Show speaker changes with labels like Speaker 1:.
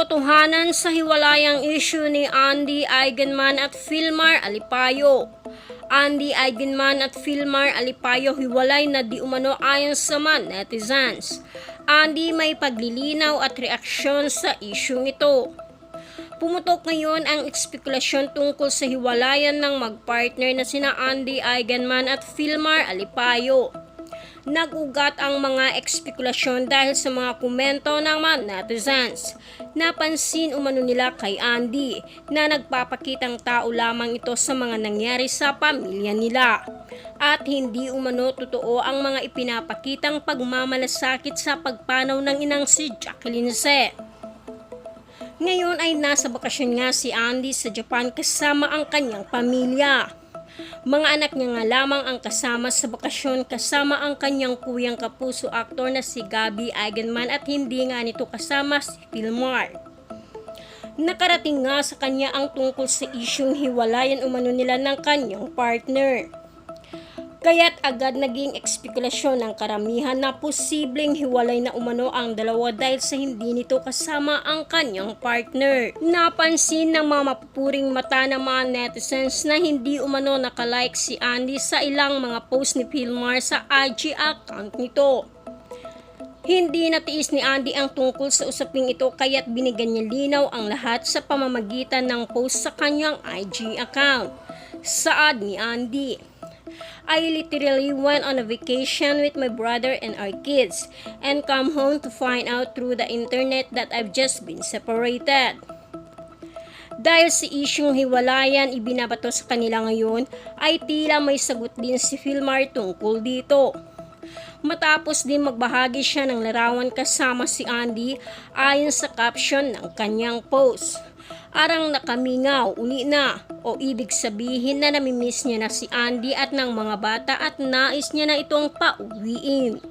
Speaker 1: Katotohanan sa hiwalayang issue ni Andy Eigenman at Filmar Alipayo. Andy Eigenman at Filmar Alipayo hiwalay na di umano ayon sa mga netizens. Andy may paglilinaw at reaksyon sa isyung ito. Pumutok ngayon ang espekulasyon tungkol sa hiwalayan ng magpartner na sina Andy Eigenman at Filmar Alipayo. Nag-ugat ang mga espekulasyon dahil sa mga komento ng mga netizens. Napansin umano nila kay Andy na nagpapakitang tao lamang ito sa mga nangyari sa pamilya nila. At hindi umano totoo ang mga ipinapakitang pagmamalasakit sa pagpanaw ng inang si Jacqueline C. Ngayon ay nasa bakasyon nga si Andy sa Japan kasama ang kanyang pamilya. Mga anak niya nga lamang ang kasama sa bakasyon kasama ang kanyang kuyang kapuso aktor na si Gabby Eigenman at hindi nga nito kasama si Filmar. Nakarating nga sa kanya ang tungkol sa isyung hiwalayan umano nila ng kanyang partner. Kaya't agad naging espekulasyon ng karamihan na posibleng hiwalay na umano ang dalawa dahil sa hindi nito kasama ang kanyang partner. Napansin ng mga mapupuring mata ng mga netizens na hindi umano nakalike si Andy sa ilang mga post ni Filmar sa IG account nito. Hindi natiis ni Andy ang tungkol sa usaping ito kaya't binigyan niya linaw ang lahat sa pamamagitan ng post sa kanyang IG account. Saad ni Andy, I literally went on a vacation with my brother and our kids and come home to find out through the internet that I've just been separated. Dahil sa isyung hiwalayan ibinabato sa kanila ngayon ay tila may sagot din si Filmar tungkol dito. Matapos din magbahagi siya ng larawan kasama si Andy ayon sa caption ng kanyang post. Arang nakamingaw, uli na o ibig sabihin na namimiss niya na si Andy at ng mga bata at nais niya na itong pauwiin.